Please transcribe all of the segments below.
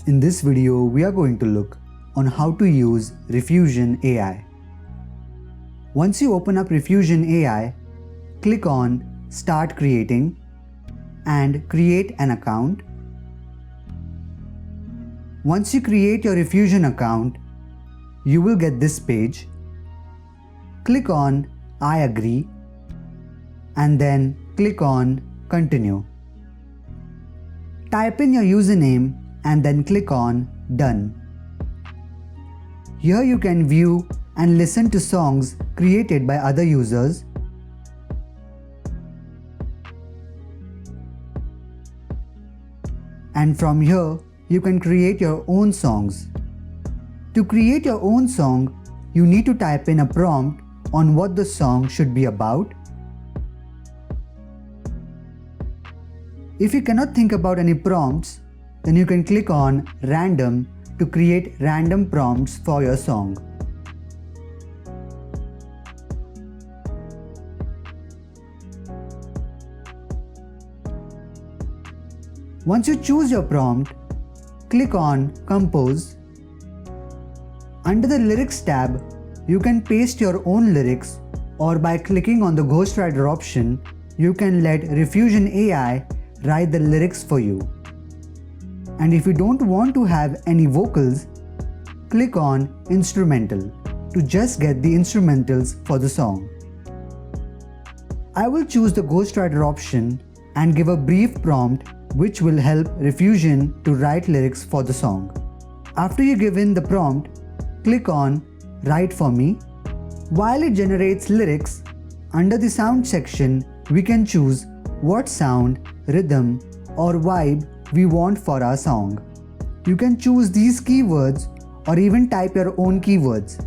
In this video, we are going to look on how to use Riffusion AI. Once you open up Riffusion AI, click on Start Creating and create an account. Once you create your Riffusion account, you will get this page. Click on I agree and then click on Continue. Type in your username and then click on Done. Here you can view and listen to songs created by other users. And from here, you can create your own songs. To create your own song, you need to type in a prompt on what the song should be about. If you cannot think about any prompts, then you can click on Random to create random prompts for your song. Once you choose your prompt, click on Compose. Under the Lyrics tab, you can paste your own lyrics, or by clicking on the Ghostwriter option, you can let Riffusion AI write the lyrics for you. And if you don't want to have any vocals, click on Instrumental to just get the instrumentals for the song. I will choose the Ghostwriter option and give a brief prompt which will help Riffusion to write lyrics for the song. After you give in the prompt, click on Write for me. While it generates lyrics, under the sound section, we can choose what sound, rhythm, or vibe we want for our song. You can choose these keywords or even type your own keywords.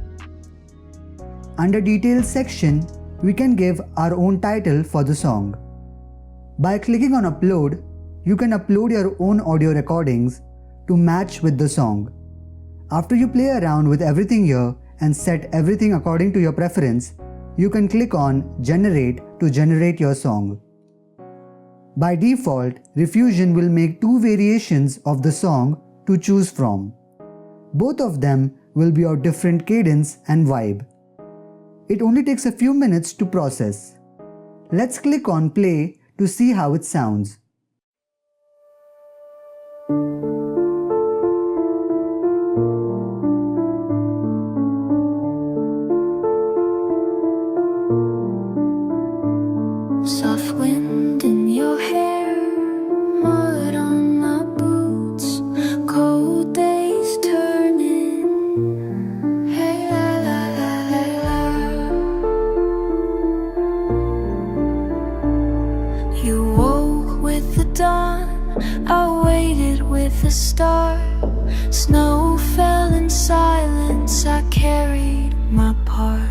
Under Details section, we can give our own title for the song. By clicking on Upload, you can upload your own audio recordings to match with the song. After you play around with everything here and set everything according to your preference, you can click on Generate to generate your song. By default, Riffusion will make two variations of the song to choose from. Both of them will be of different cadence and vibe. It only takes a few minutes to process. Let's click on Play to see how it sounds. Soft wind in your hair, mud on my boots, cold days turning. Hey la la la la la. You woke with the dawn, I waited with the start. Snow fell in silence, I carried my part.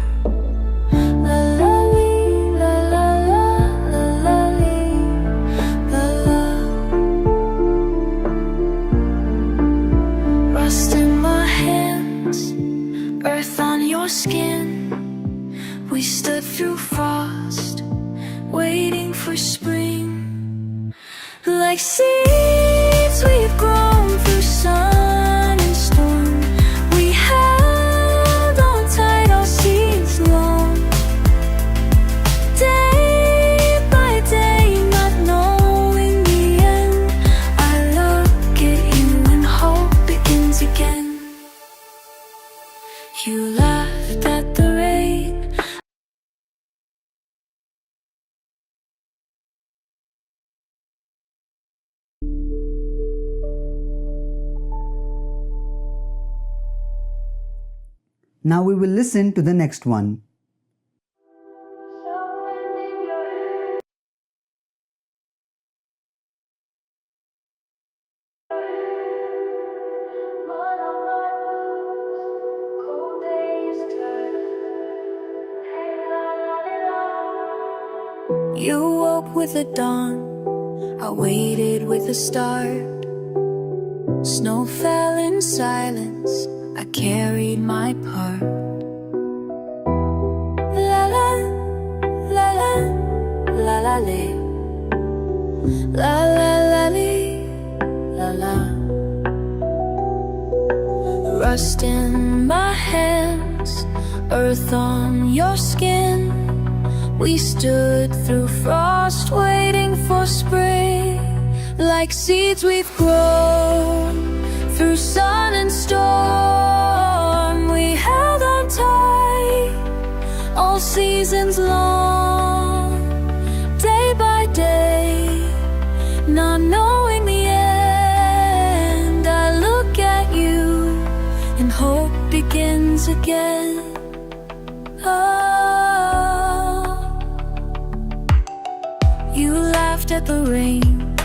Skin, we stood through frost, waiting for spring. Like seeds we've grown through sun and storm, we held on tight all season long. Day by day, not knowing the end, I look at you and hope begins again. You laughed at the rain. Now we will listen to the next one. You woke with the dawn, I waited with the start. Snow fell in silence, I carried my part. La la, la la, la la la, la la la la, la la. rust in my hands, earth on your skin. We stood through frost waiting for spring. Like seeds we've grown through sun and storm. We held on tight all seasons long, day by day, not knowing the end. I look at you and hope begins again. Oh, you laughed at the rain,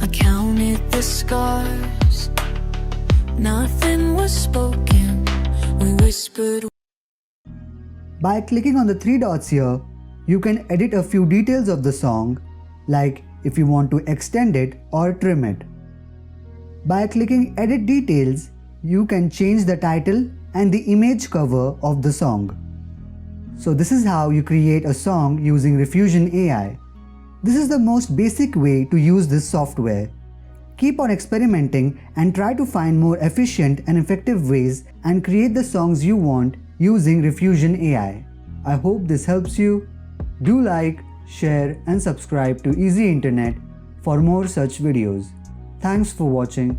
I counted the scars. Nothing was spoken, we whispered. By clicking on the three dots here, you can edit a few details of the song, like if you want to extend it or trim it. By clicking Edit Details, you can change the title and the image cover of the song. So this is how you create a song using Riffusion AI. This is the most basic way to use this software. Keep on experimenting and try to find more efficient and effective ways and create the songs you want using Riffusion AI. I hope this helps you. Do like, share and subscribe to Easy Internet for more such videos. Thanks for watching.